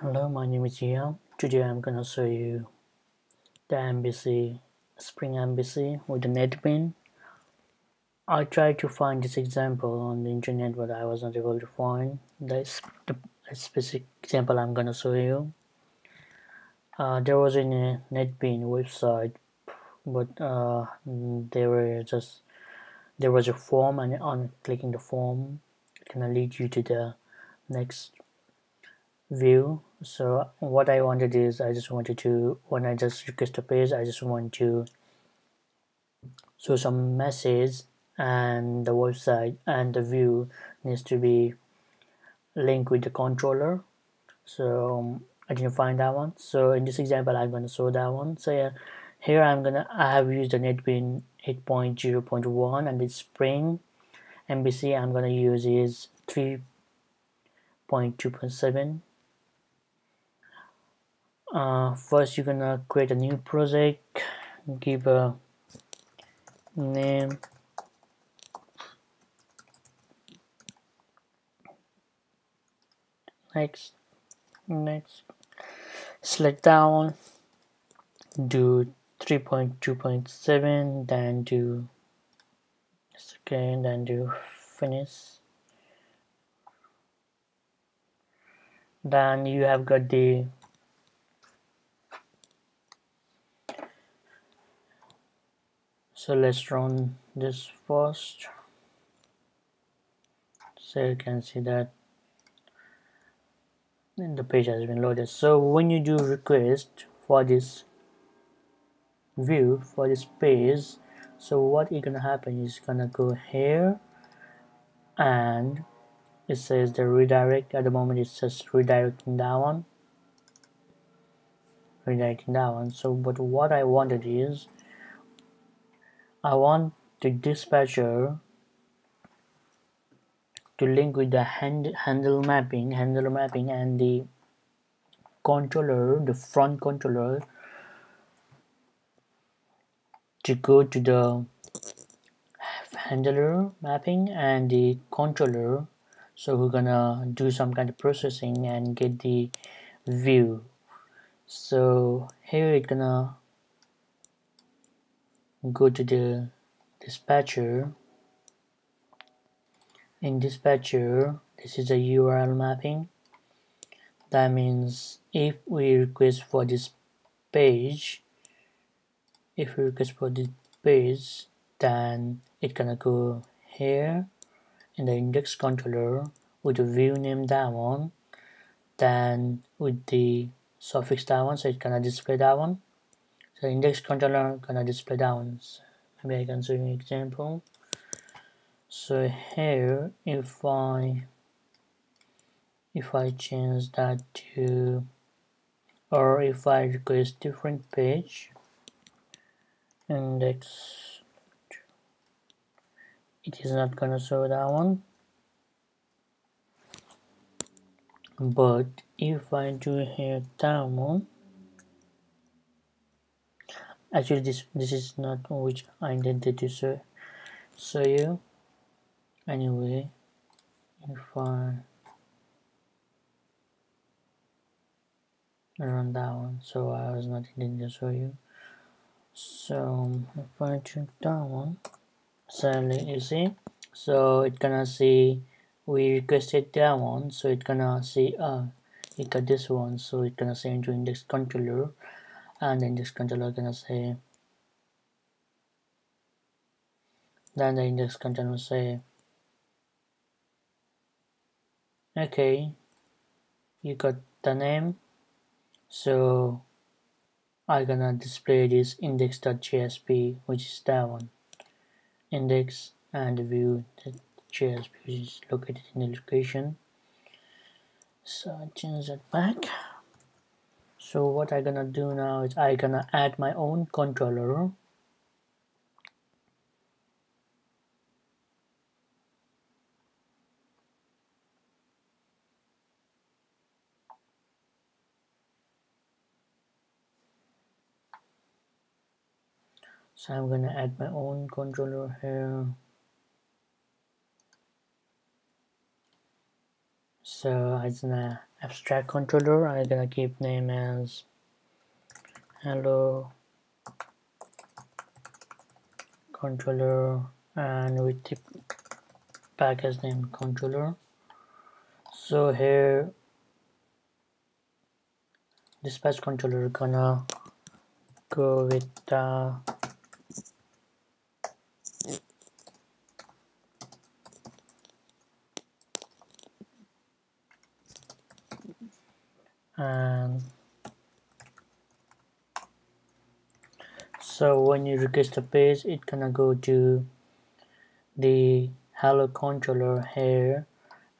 Hello, my name is Gia. Today I'm gonna show you the MVC, Spring MVC with the NetBean. I tried to find this example on the internet, but I was not able to find the specific example I'm gonna show you. There was in a NetBean website, but there was a form, and on clicking the form, it gonna lead you to the next view. So what I wanted is when I just request a page, I just want to show some message, and the website and the view needs to be linked with the controller. So I didn't find that one, so in this example I'm going to show that one. So yeah, here I have used the NetBean 8.0.1, and it's Spring MVC. I'm going to use is 3.2.7. First you're gonna create a new project, give a name, next, select that one, do 3.2.7, then do finish. Then you have got the so let's run this first, so you can see that the page has been loaded. So when you do request for this view, for this page, so what is gonna happen is gonna go here, and it says the redirect. At the moment it's just redirecting that one. So but what I wanted is I want the dispatcher to link with the handle mapping and the controller, the front controller, to go to the handler mapping and the controller. So we're gonna do some kind of processing and get the view. So here it's gonna go to the dispatcher. In dispatcher, this is a URL mapping. That means if we request for this page, then it's gonna go here in the index controller with the view name that one, then with the suffix that one, so it's gonna display that one. So index controller gonna display that one. So maybe I can show you an example. So here if I change that to, or if I request different page, index, it is not gonna show that one. But if I do here that one, actually this is not which I intended to show you. Anyway, if I run that one, so I was not intending to show you. So if I check that one, suddenly you see, so it's gonna see we requested that one, so it's gonna see it got this one, so it's gonna say into index controller, and the index controller gonna say, then the index controller say, okay, you got the name, so I'm gonna display this index.jsp, which is that one, index and the view JSP, which is located in the location. So I change that back. So what I'm gonna do now is I'm gonna add my own controller. So I'm gonna add my own controller here. So as an abstract controller, I'm gonna keep name as hello controller, and with the package name controller. So here dispatch controller gonna go with and so when you request a page, it's gonna go to the hello controller here,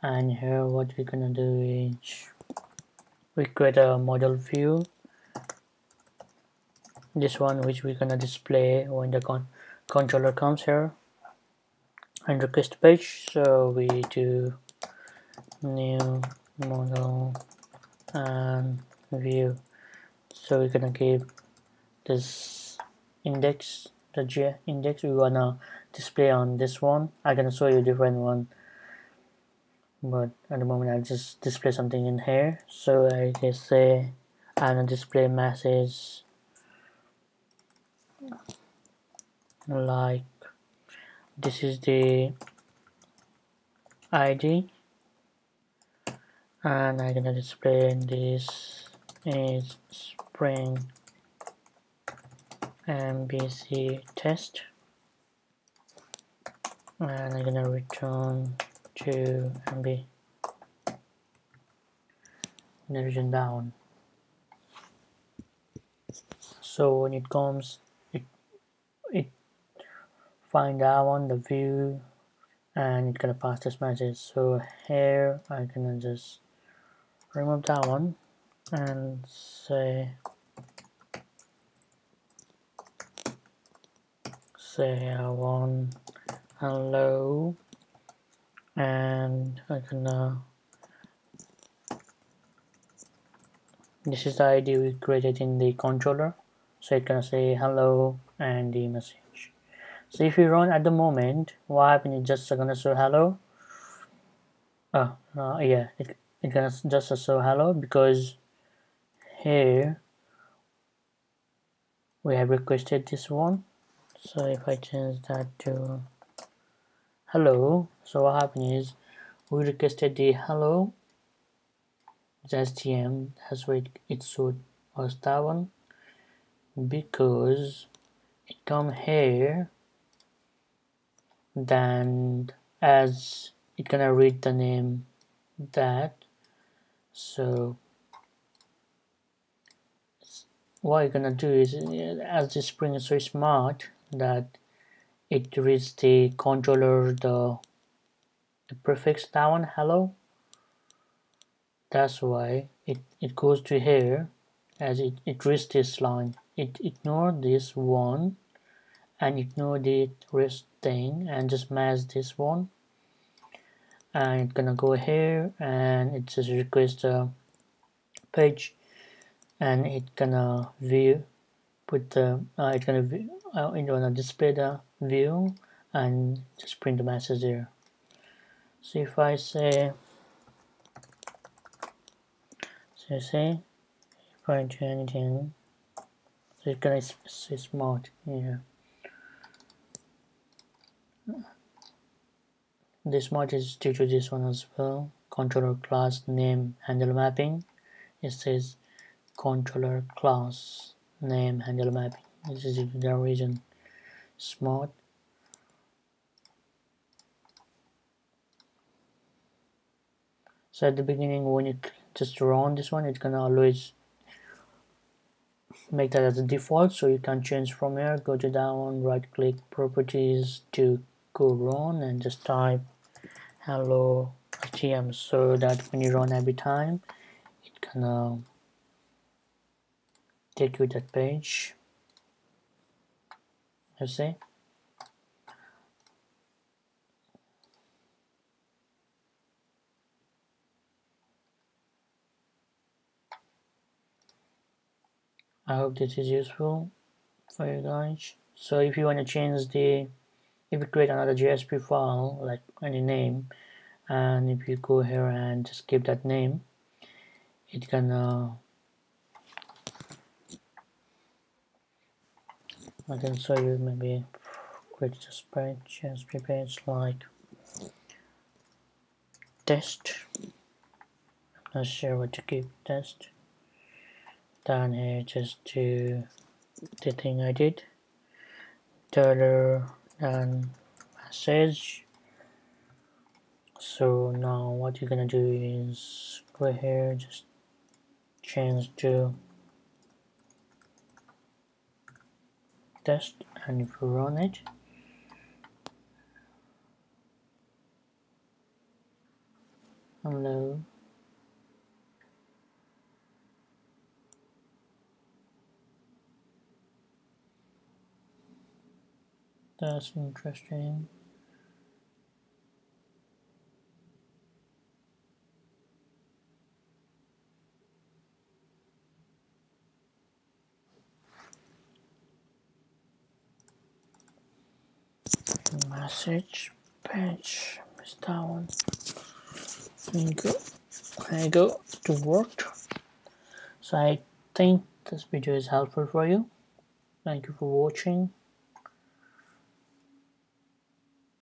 and here what we're gonna do is we create a model view, this one which we're gonna display when the controller comes here and request page. So we do new model and view. So we're gonna keep this index, the J index we wanna display on this one. I'm gonna show you a different one, but at the moment I'll just display something in here. So I can say I'm gonna display message like this is the ID, and I'm gonna display this is Spring MVC test, and I'm gonna return to MB region down. So when it comes, it find that one, the view, and it's gonna pass this message. So here I'm gonna just remove that one and say I want hello, and I'm gonna, this is the ID we created in the controller, so it's gonna say hello and the message. So if you run at the moment, what happens is just gonna show hello. Yeah, it's gonna just show hello because here we have requested this one. So if I change that to hello, so what happened is we requested the hello, it's STM, that's why it showed us that one, because it come here, then as it gonna read the name that. So what you're gonna do is, as this Spring is so smart that it reads the controller the prefix that one hello, that's why it goes to here, as it reads this line, it ignore this one and ignore the rest thing and just match this one, and it's gonna go here and it just request a page, and it's gonna view, put the it's gonna display the view and just print the message there. So if I say if I do anything, so it's gonna say smart here. This smart is due to this one as well. Controller class name handle mapping. It says controller class name handle mapping. This is the reason smart. So at the beginning, when you just run this one, it's gonna always make that as a default, so you can change from here. Go to that one, right click properties to go run, and just type hello HTM, so that when you run every time, it gonna take you that page. You see? I hope this is useful for you guys. So if you want to change the, if you create another JSP file, like any name, and if you go here and just give that name, it can I can show you, maybe create just page, CSV page like test. I'm not sure what to keep test. Down here, just do the thing I did. Dollar and message. So now what you're gonna do is go here, just change to test, and if you run it, hello, that's interesting. Message page, missed that one. There you go, it worked. So I think this video is helpful for you. Thank you for watching.